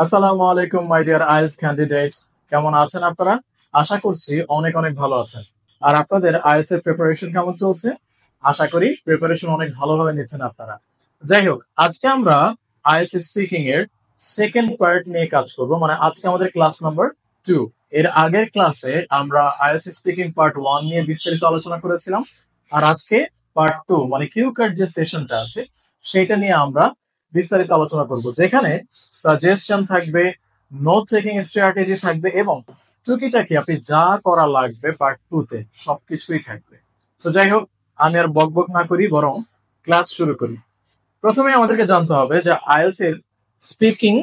আসসালামু আলাইকুম my dear IELTS candidates. কেমন আছেন আপনারা? আশা করছি অনেক অনেক ভালো আছেন। আর আপনাদের আইএলটিএস এর প্রিপারেশন কেমন চলছে? আশা করি প্রিপারেশন অনেক ভালোভাবে নিচ্ছেন আপনারা। যাই হোক, আজকে আমরা আইএলটিএস স্পিকিং এর সেকেন্ড পার্ট নিয়ে কাজ করব। মানে আজকে আমাদের ক্লাস নাম্বার 2। এর আগের ক্লাসে আমরা আইএলটিএস স্পিকিং পার্ট 1 নিয়ে বিস্তারিত আলোচনা করেছিলাম। আর আজকে পার্ট 2 মানে কিউ কার্ড যে সেশনটা আছে সেটা নিয়ে আমরা বিস্তারিত আলোচনা করব, যেখানে সাজেশন থাকবে, নোট টেকিং স্ট্র্যাটেজি থাকবে এবং টুকিটাকি আপনি যা করা লাগবে পার্ট 2 তে সবকিছুই থাকবে। তো যাই হোক, আমি আর বকবক না করি, বরং ক্লাস শুরু করি। প্রথমে আমাদেরকে জানতে হবে যে আইএলটিএস এর স্পিকিং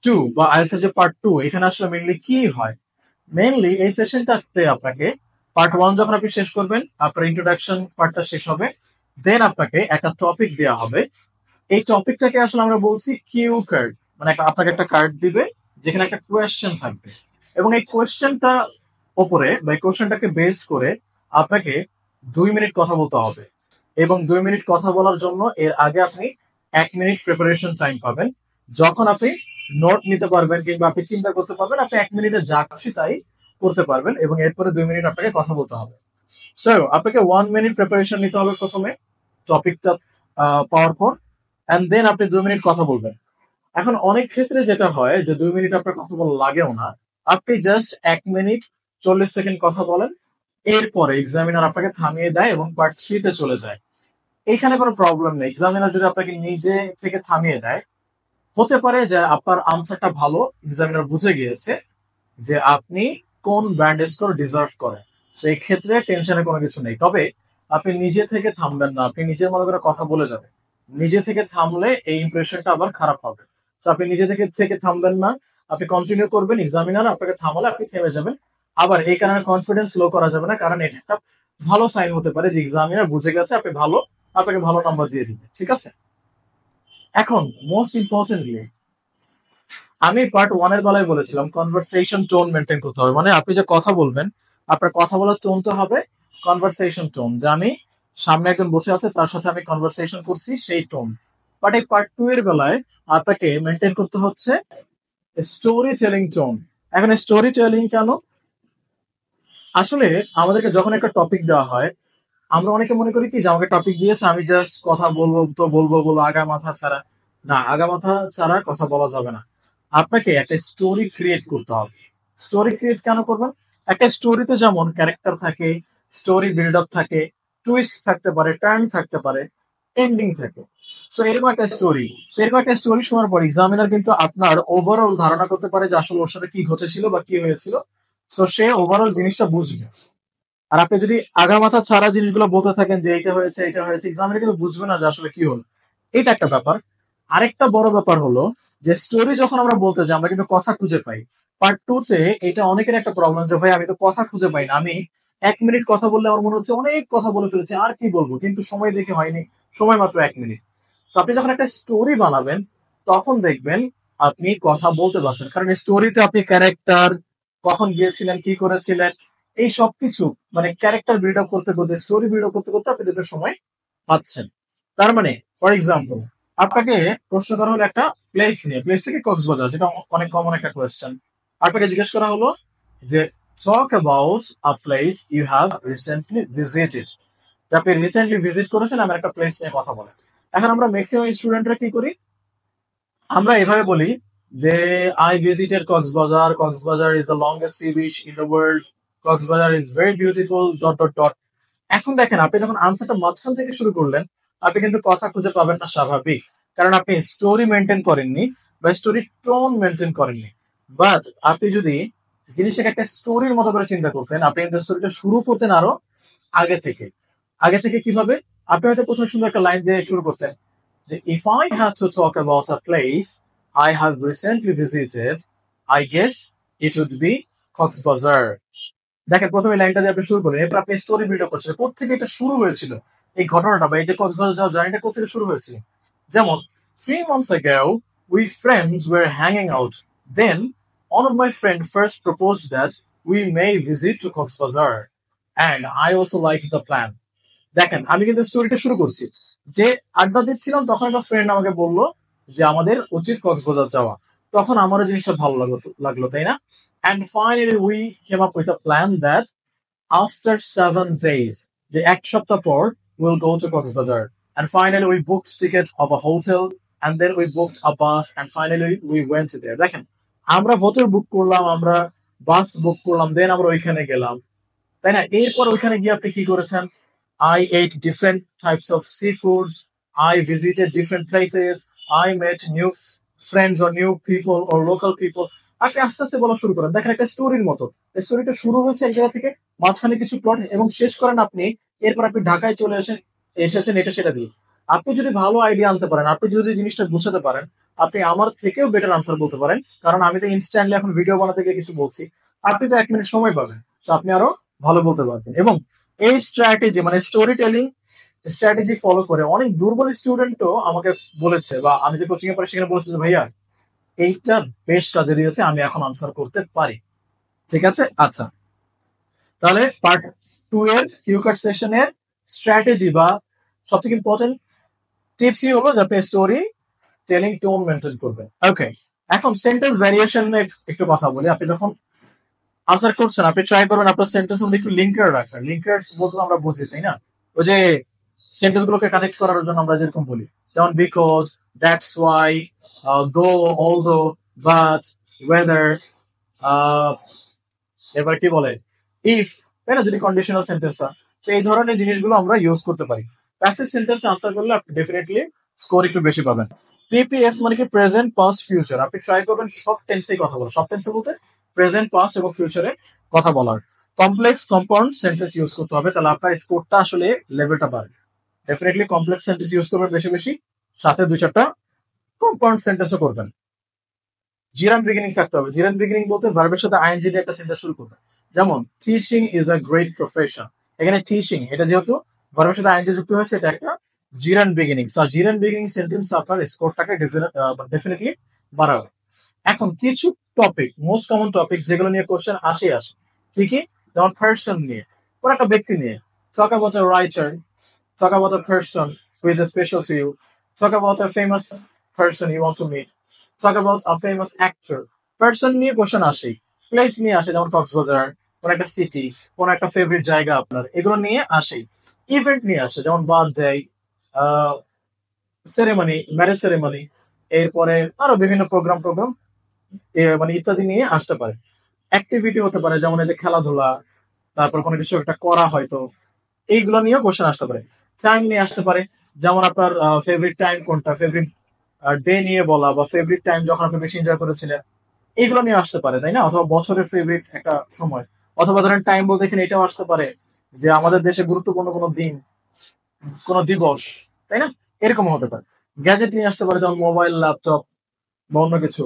2 বা আইএলটিএস এর যে পার্ট 2 এখানে আসলে মেইনলি কি হয়। মেইনলি এই সেশনটাতে আপনাকে পার্ট 1 যখন আপনি শেষ করবেন, আপনার ইন্ট্রোডাকশন পার্টটা শেষ হবে, দেন আপনাকে একটা টপিক দেওয়া হবে। এই টপিকটাকে আসলে আমরা বলছি কিউ কার্ড। মানে আপনাকে একটা কার্ড দিবে যেখানে একটা কোয়েশ্চেন থাকবে, এবং এই কোয়েশ্চেনটা ওপরে বা এই কোয়েশ্চেনটাকে বেসড করে আপনাকে 2 মিনিট কথা বলতে হবে। এবং 2 মিনিট কথা বলার জন্য এর আগে আপনি 1 মিনিট প্রিপারেশন টাইম পাবেন, যখন আপনি নোট নিতে পারবেন কিংবা আপনি চিন্তা করতে পারবেন, আপনি 1 মিনিটে যা খুশি তাই করতে পারবেন, এবং এরপরে 2 মিনিট আপনাকে কথা বলতে হবে। সো আপনাকে 1 মিনিট প্রিপারেশন নিতে হবে প্রথমে টপিকটা পাওয়ার পর, অ্যান্ড দেন আপনি 2 মিনিট কথা বলবেন। এখন অনেক ক্ষেত্রে যেটা হয় যে 2 মিনিট আপনার কথা বলা লাগেও না, আপনি জাস্ট 1 মিনিট 40 সেকেন্ড কথা বলেন, এরপরে এক্সামিনার আপনাকে থামিয়ে দেয় এবং পার্ট 3 তে চলে যায়। এখানে কোনো প্রবলেম নেই, এক্সামিনার যদি আপনাকে নিজে থেকে থামিয়ে দেয়, হতে পারে যে আপনার আনসারটা ভালো, এক্সামিনার বুঝে গিয়েছে যে আপনি কোন ব্যান্ড স্কোর ডিজার্ভ করেন। সেই ক্ষেত্রে টেনশনের কোনো কিছু নেই। তবে আপনি নিজে থেকে থামবেন না, আপনি নিজের মতো করে কথা বলে যাবেন। নিজে থেকে থামলে এই ইমপ্রেশনটা আবার খারাপ হবে। তো আপনি নিজে থেকে থামবেন না, আপনি কন্টিনিউ করবেন। এক্সামিনার আপনাকে থামালে আপনি থেমে যাবেন। আবার এই কারণে কনফিডেন্স লো করা যাবে না, কারণ এটা একটা ভালো সাইন হতে পারে যে এক্সামিনার বুঝে গেছে আপনি ভালো, আপনাকে ভালো নাম্বার দিয়ে দিবে। ঠিক আছে? এখন মোস্ট ইম্পর্টেন্টলি, আমি পার্ট 1 এর বেলায় বলেছিলাম কনভারসেশন টোন মেনটেন করতে হবে। মানে আপনি যে কথা বলবেন, আপনার কথা বলার টোনটা হবে কনভারসেশন টোন, যে আমি সামনে একজন বসে আছে তার সাথে আমি কনভারসেশন করছি, সেই টোন। বাট এই পার্ট 2 এর বেলায় আপনাকে মেনটেন করতে হচ্ছে স্টোরি টেলিং টোন। এখন স্টোরি টেলিং কেন? আসলে আমাদেরকে যখন একটা টপিক দেওয়া হয়, আমরা অনেকে মনে করি কি যে আমাকে টপিক দিয়েছে, আমি জাস্ট কথা বলবো তো বলবো বলবো আগা মাথা ছাড়া। না, আগা মাথা ছাড়া কথা বলা যাবে না। আপনাকে একটা স্টোরি ক্রিয়েট করতে হবে। স্টোরি ক্রিয়েট কেন করবেন? একটা স্টোরিতে যেমন ক্যারেক্টার থাকে, স্টোরি বিল্ড আপ থাকে, টুইস্ট থাকতে পারে, টার্ন থাকতে পারে, এন্ডিং থাকে। সো এরকম একটা স্টোরি, এরকম একটা স্টোরি শোনার পর এক্সামিনার কিন্তু আপনার ওভারঅল ধারণা করতে পারে যে আসলে ওর সাথে কি ঘটেছিল বা কি হয়েছিল। সো সে ওভারঅল জিনিসটা বুঝবে। আর আপনি যদি আগামাথা ছাড়া জিনিসগুলো বলতে থাকেন যে এইটা হয়েছে এটা হয়েছে, এক্সামিনার কিন্তু বুঝবে না যে আসলে কি হলো। এটা একটা ব্যাপার। আরেকটা বড় ব্যাপার হলো যে স্টোরি যখন আমরা বলতে যাই আমরা কিন্তু কথা খুঁজে পাই। পার্ট 2 তে এটা অনেকের একটা প্রবলেম যে ভাই আমি তো কথা খুঁজে পাই না, আমি 1 মিনিট কথা বললে আমার মনে হচ্ছে অনেক কথা বলে ফেলেছি, আর কি বলবো, কিন্তু সময় দেখে হয়নি, সময় মাত্র 1 মিনিট। তো আপনি যখন একটা স্টোরি বানাবেন তখন দেখবেন আপনি কথা বলতে পারছেন, কারণ স্টোরিতে আপনি ক্যারেক্টার, কখন গিয়েছিলেন, কি করেছিলেন, এই সবকিছু মানে ক্যারেক্টার বিল্ড আপ করতে করতে, স্টোরি বিল্ড আপ করতে করতে আপনি দেখবেন সময় পাচ্ছেন। তার মানে ফর এক্সাম্পল, আপনাকে প্রশ্ন করা হলো একটা প্লেস নিয়ে, প্লেসটা কি কক্সবাজার, যেটা অনেক কমন একটা কোয়েশ্চেন। আপনাকে জিজ্ঞেস করা হলো যে talk about a place you have recently visited. যে আপনি রিসেন্টলি ভিজিট করেছেন এমন একটা প্লেস নিয়ে কথা বলেন। এখন আমরা ম্যাক্সিমাম স্টুডেন্টরা কি করি, আমরা এভাবে বলি যে I visited Cox's Bazar, Cox's Bazar is the longest sea beach in the world, Cox's Bazar is very beautiful dot dot dot. এখন দেখেন, আপনি যখন আনসারটা মাঝখান থেকে শুরু করলেন, আপনি কিন্তু কথা খুঁজে পাবেন না, স্বাভাবিক, কারণ আপনি স্টোরি মেনটেন করেননি বা স্টোরি টোন মেনটেন করেননি। বাট আপনি যদি জিনিসটাকে একটা স্টোরির মতো করে চিন্তা করতেন, আপনি কিন্তু স্টোরিটা শুরু করতেন আরো আগে থেকে। আগে থেকে কিভাবে? আপনি হয়তো প্রথমে সুন্দর একটা লাইন দিয়ে শুরু করতেন যে if I had to talk about a place I have recently visited, I guess it would be Cox's Bazar. দেখেন, প্রথমে লাইনটা দিয়ে আপনি শুরু করেন, এরপর আপনি স্টোরি বিল্ড আপ করছেন কোথেকে এটা শুরু হয়েছিল, এই ঘটনাটা বা এই যে কক্সবাজার যাওয়ার জার্নিটা কোথেকে শুরু হয়েছিল। যেমন 3 months ago we friends were hanging out, then one of my friend first proposed that we may visit to Coxbazar and I also liked the plan. দেখেন, আমি কিন্তু স্টোরিটা শুরু করছি যে আড্ডা দিচ্ছিলাম, তখন একটা ফ্রেন্ড আমাকে বললো যে আমাদের উচিত কক্সবাজার যাওয়া। তখন আমারও জিনিসটা ভালো লাগলো, তাই না? And finally we came up with a plan that after 7 days, যে এক সপ্তাহ পর we'll go to Coxbazar. And finally we booked ticket of a hotel and then we booked a bus and finally we went there. দেখেন, আমরা hotel book করলাম, আমরা বাস বুক করলাম, দেন আমরা ওইখানে গেলাম, তাই না? এরপর ওইখানে গিয়ে আপনি কি করেছেন? I ate different types of seafoods. I visited different places. I met new friends or new people or local people. আপনি আস্তে আস্তে বলা শুরু করেন, দেখেন একটা স্টোরির মতো। স্টোরিটা শুরু হয়েছে এক জায়গা থেকে, মাঝখানে কিছু প্লট এবং শেষ করেন আপনি। এরপর আপনি ঢাকায় চলে এসেছেন এটা সেটা দিয়ে। আপনি যদি ভালো আইডিয়া আনতে পারেন, আপনি যদি জিনিসটা গুছাতে পারেন, আপনি আমার থেকেও বেটার আনসার বলতে পারেন। কারণ আমি তো ইনস্ট্যান্টলি এখন ভিডিও বানাতে গিয়ে কিছু বলছি, আপনি তো 1 মিনিট সময় পাবেন, তো আপনি আরো ভালো বলতে পারবেন। এবং এই স্ট্র্যাটেজি মানে স্টোরি টেলিং স্ট্র্যাটেজি ফলো করে অনেক দুর্বল স্টুডেন্টও আমাকে বলেছে, বা আমি যে কোচিং এ পড়ি সেখানে বলেছে যে ভাইয়া এইটা বেশ কাজে দিয়েছে, আমি এখন আনসার করতে পারি। ঠিক আছে, আচ্ছা, তাহলে পার্ট 2 এর কিউ কার্ড সেশনের স্ট্র্যাটেজি বা সবথেকে ইম্পর্টেন্ট টিপসই হলো যে আপনি স্টোরি টেলিং টোন মেনটেন করবেন। ওকে, এখন সেন্টেন্স ভ্যারিয়েশন একটু কথা বলি। আপনি যখন আনসার করছেন আপনি ট্রাই করবেন আপনার সেন্টেন্স মধ্যে একটু লিঙ্কার রাখার। লিঙ্কার বলতে আমরা বুঝি, তাই না? ওই যে সেন্টেন্স গুলোকে কানেক্ট করার জন্য আমরা যেরকম বলি, যেমন বিকজ, দ্যাটস ওয়াই, দো, অলদো, বাট, ওয়েদার, এবার কি বলে, ইফ, তাই না? যদি কন্ডিশনাল সেন্টেন্স হয়, তো এই ধরনের জিনিসগুলো আমরা ইউজ করতে পারি। প্যাসিভ সেন্টেন্স আনসার করলে আপনি ডেফিনেটলি স্কোর একটু বেশি পাবেন। পিপিএফ মানে কি প্রেজেন্ট, পাস্ট, ফিউচার। আপনি ট্রাই করবেন সব টেন্সেই কথা বলা। সব টেন্সে বলতে প্রেজেন্ট, পাস্ট এবং ফিউচারে কথা বলার। কমপ্লেক্স কম্পাউন্ড সেন্টেন্স ইউজ করতে হবে, তাহলে আপনার স্কোরটা আসলে লেভেলটা বাড়বে। ডেফিনেটলি কমপ্লেক্স সেন্টেন্স ইউজ করবেন বেশি বেশি, সাথে 2-4টা কম্পাউন্ড সেন্টেন্সও করবেন। জিরান বিগিনিং থাকতে হবে। জিরান বিগিনিং বলতে ভার্বের সাথে আইএনজি দিয়ে একটা সেন্টেন্স শুরু করবে। যেমন teaching is a great profession. এখানে টিচিং এটা যেহেতু ভার্বের সাথে আইএনজি যুক্ত হয়েছে, এটা একটা জিরান বিগিনিং। সো জিরান বিগিনিং সেন্টেন্স আপনার স্কোরটাকে ডেফিনেটলি বাড়াবে। এখন কিছু টপিক, মোস্ট কমন টপিক যেগুলো নিয়ে কোশ্চেন আসে কি কি? যেমন পার্সন নিয়ে, কোন একটা ব্যক্তি নিয়ে। টক about a writer, talk about a person who is special to you, talk about a famous person you want to meet, talk about a famous actor. Person নিয়ে কোশ্চেন আসে, প্লেস নিয়ে আসে, যেমন কক্সবাজার, কোন একটা সিটি, কোন একটা ফেভারিট জায়গা আপনার, এগুলো নিয়ে আসে। ইভেন্ট নিয়ে আসে, যেমন বার্থডে, সেরেমনি, ম্যারেজ সেরেমনি, এরপরে আরো বিভিন্ন প্রোগ্রাম মানে ইত্যাদি নিয়ে আসতে পারে। অ্যাক্টিভিটি হতে পারে, যেমন এই যে খেলাধুলা, তারপর কোনো কিছু একটা করা হয়তো, এইগুলো নিয়েও কোশ্চেন আসতে পারে। টাইম নিয়ে আসতে পারে, যেমন আপনার ফেভারিট টাইম কোনটা, ফেভারিট ডে নিয়ে বলা, বা ফেভারিট টাইম যখন আপনি বেশি এনজয় করেছিলেন, এইগুলো নিয়ে আসতে পারে, তাই না? অথবা বছরের ফেভারিট একটা সময়, অথবা ধরেন টাইম বলতে এখানে এটাও আসতে পারে যে আমাদের দেশে গুরুত্বপূর্ণ কোনো দিন, কোনো দিবস, তাই না? এরকম হতে পারে। গ্যাজেট নিয়ে আসতে পারে, যেমন মোবাইল, ল্যাপটপ বা অন্য কিছু।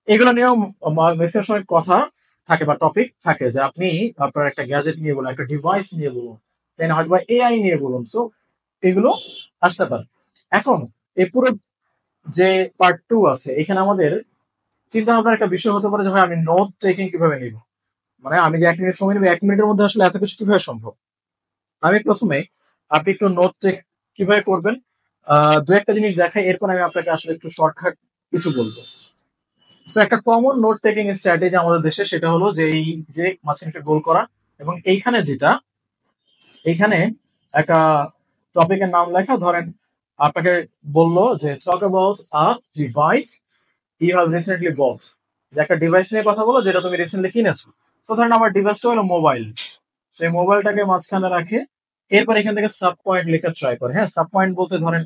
এগুলো নিয়েও ম্যাক্সিমাম সময় কথা থাকে বা টপিক থাকে, যে আপনি আপনার একটা গ্যাজেট নিয়ে বলুন, একটা ডিভাইস নিয়ে বলুন, তাই না? হয়তো বা এআই নিয়ে বলুন। সো এগুলো আসতে পারে। এখন এই পুরো যে পার্ট 2 আছে, এখানে আমাদের চিন্তা ভাবনার একটা বিষয় হতে পারে যে ভাই আমি নোট টেকিং কিভাবে নিব, মানে আমি যে 1 মিনিট সময় নেব, 1 মিনিটের মধ্যে আসলে এত কিছু কিভাবে সম্ভব। আমি প্রথমে, আপনি একটু নোট টেক কিভাবে করবেন 2-1টা জিনিস দেখাই, এরপর আমি আপনাকে আসলে একটু শর্টকাট কিছু বলবো। সো একটা কমন নোট টেকিং স্ট্র্যাটেজি আমাদের দেশে, সেটা হলো যে এই যে মাঝখানে একটা গোল করা, এবং এইখানে একটা টপিকের নাম লেখা। ধরেন আপনাকে বললো যে talk about a device you have recently bought, যে একটা ডিভাইস নিয়ে কথা বলো যেটা তুমি রিসেন্টলি কিনেছো। তো ধরেন আমার ডিভাইসটা হলো মোবাইল, সেই মোবাইলটাকে মাঝখানে রাখে, এরপর এখান থেকে সাব পয়েন্ট লেখা ট্রাই করে। হ্যাঁ, সাব পয়েন্ট বলতে ধরেন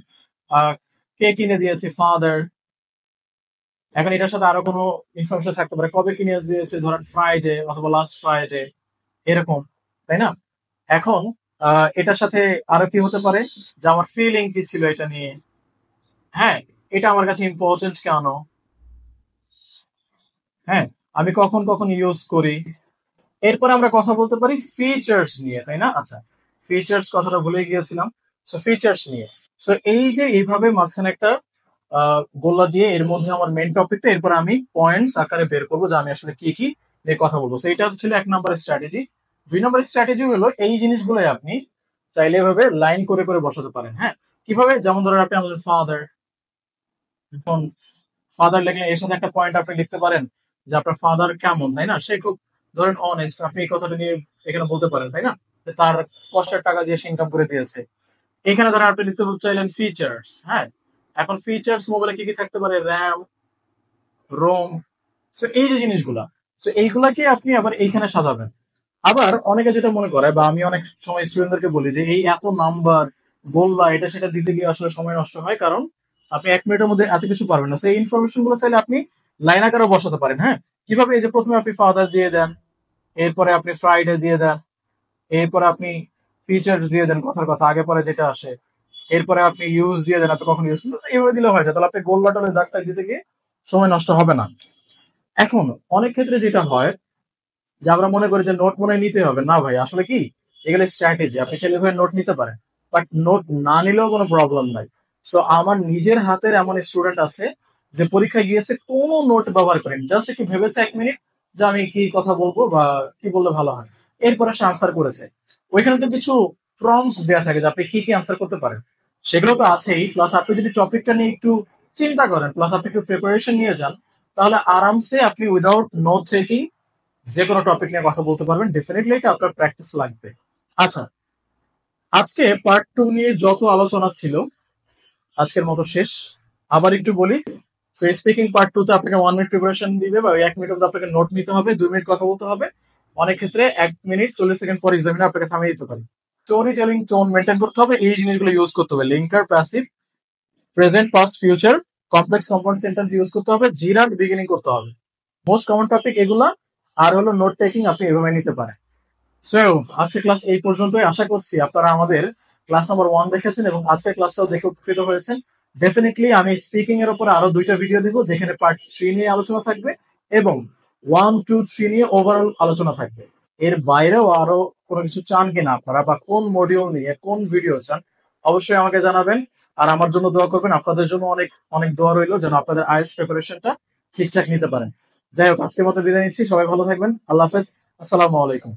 কে কিনে দিয়েছে, ফাদার। এখন এটার সাথে আরো কোনো ইনফরমেশন থাকতে পারে, কবে কিনে দিয়েছে, ধরেন ফ্রাইডে অথবা লাস্ট ফ্রাইডে, এরকম, তাই না? এখন এটার সাথে আরো কি হতে পারে, যে আমার ফিলিং কি ছিল এটা নিয়ে, হ্যাঁ, এটা আমার কাছে ইম্পর্টেন্ট কেন, হ্যাঁ, আমি কখন কখন ইউজ করি। এরপরে আমরা কথা বলতে পারি ফিচার্স নিয়ে, তাই না? আচ্ছা, ফিচার্স কথাটা ভুলে গিয়েছিলাম। সো ফিচার্স নিয়ে, সো এই যে এইভাবে মাঝখানে একটা গোল্লা দিয়ে এর মধ্যে আমার মেন টপিকটা, এরপর আমি পয়েন্টস আকারে বের করবো যে আমি আসলে কি কি নিয়ে কথা বলবো। সো এটা ছিল 1 নম্বর স্ট্র্যাটেজি। 2 নম্বর স্ট্র্যাটেজি হলো এই জিনিসগুলোই আপনি চাইলে এভাবে লাইন করে করে বসাতে পারেন। হ্যাঁ, কিভাবে? যেমন ধরেন আপনি আমাদের ফাদার, ফাদার লিখলেন, এর সাথে একটা পয়েন্ট আপনি লিখতে পারেন যে আপনার ফাদার কেমন, তাই না? সে খুব ধরেন অনেস্ট, আপনি এই কথাটা নিয়ে এখানে বলতে পারেন, তাই না? যে তার কষ্টের টাকা দিয়ে সে ইনকাম করে দিয়েছে। এখানে ধরেন আপনি লিখতে চাইলেন ফিচার্স, হ্যাঁ। এখন ফিচার্স মোবাইলে কি কি থাকতে পারে? র্যাম, রোম, সো এই যে জিনিসগুলা, সো এইগুলাকে আপনি আবার এইখানে সাজাবেন। আবার অনেকে যেটা মনে করে, বা আমি অনেক সময় স্টুডেন্টদেরকে বলি যে এই এত নাম্বার গোল্লা এটা সেটা দিতে গিয়ে আসলে সময় নষ্ট হয়, কারণ আপনি 1 মিনিটের মধ্যে এত কিছু পারবেন না। সেই ইনফরমেশন গুলো চাইলে আপনি লাইন আকারে বসাতে পারেন, হ্যাঁ। কিভাবে? এই যে প্রথমে আপনি ফাদার দিয়ে দেন, এরপরে আপনি ফ্রাইডে দিয়ে দেন, এরপরে আপনি ফিচার্স দিয়ে দেন, কথার কথা আগে পরে যেটা আসে, এরপরে আপনি ইউজ দিয়ে দেন, আপনি কখন ইউজ করবেন, এইভাবে দিলে হয়ে যায়। তাহলে আপনি গোল্লা টলে দাগটা দিতে গিয়ে সময় নষ্ট হবে না। এখন অনেক ক্ষেত্রে যেটা হয় যে আমরা মনে করি যে নোট মনে হয় নিতে হবে না, ভাই আসলে কি এগুলো স্ট্র্যাটেজি, আপনি চাইলে ভাই নোট নিতে পারেন, বাট নোট না নিলেও কোনো প্রবলেম নাই। সো আমার নিজের হাতের এমন স্টুডেন্ট আছে যে পরীক্ষায় গিয়েছে কোনো নোট ব্যবহার করেন, জাস্ট একটু ভেবেছে 1 মিনিট যে আমি কি কথা বলবো বা কি বললে ভালো হয়, এরপরে সে আনসার করেছে। ওইখানে তো কিছু প্রম্পটস দেওয়া থাকে যে আপনি কি কি আনসার করতে পারেন, সেগুলো তো আছেই। প্লাস আপনি যদি টপিকটা নিয়ে একটু চিন্তা করেন, প্লাস আপনি একটু প্রিপারেশন নিয়ে যান, তাহলে আরামসে আপনি উইদাউট নোট টেকিং যে কোনো টপিক নিয়ে কথা বলতে পারবেন। ডেফিনেটলি এটা আপনার প্র্যাকটিস লাগবে। আচ্ছা, আজকে পার্ট 2 নিয়ে যত আলোচনা ছিল আজকের মতো শেষ। আবার একটু বলি, সো স্পিকিং পার্ট 2 তে আপনাকে 1 মিনিট প্রিপারেশন দিবে, বা 1 মিনিট মধ্যে আপনাকে নোট নিতে হবে, 2 মিনিট কথা বলতে হবে। অনেক ক্ষেত্রে 1 মিনিট 40 সেকেন্ড পর এক্সামিনে আপনাকে থামিয়ে দিতে পারি। স্টোরি টেলিং টোন মেনটেন করতে হবে, এই জিনিসগুলো ইউজ করতে হবে। Linker, passive, present, past, future, complex compound sentence use করতে হবে, জিরার বিগিনিং করতে হবে। মোস্ট কমন টপিক এগুলা। আর হলো নোট টেকিং আপনি এভাবে নিতে পারেন। সো আজকে ক্লাস এই পর্যন্তই। আশা করছি আপনারা আমাদের ক্লাস নাম্বার 1 দেখেছেন এবং আজকের ক্লাসটাও দেখে উপকৃত হয়েছেন। ডেফিনেটলি আমি স্পিকিং এর উপর আরো 2টা ভিডিও দিব, যেখানে পার্ট 3 নিয়ে আলোচনা থাকবে এবং 1, 2, 3 নিয়ে ওভারঅল আলোচনা থাকবে। এর বাইরেও আরো কোনো কিছু চান কিনা আপনারা, বা কোন মডিউল নিয়ে কোন ভিডিও চান, অবশ্যই আমাকে জানাবেন। আর আমার জন্য দোয়া করবেন, আপনাদের জন্য অনেক অনেক দোয়া রইল যেন আপনাদের আইএলটিএস প্রিপারেশনটা ঠিকঠাক নিতে পারেন। যাই হোক, আজকের মতো বিদায় নিচ্ছি। সবাই ভালো থাকবেন। আল্লাহ হাফেজ। আসসালামু আলাইকুম।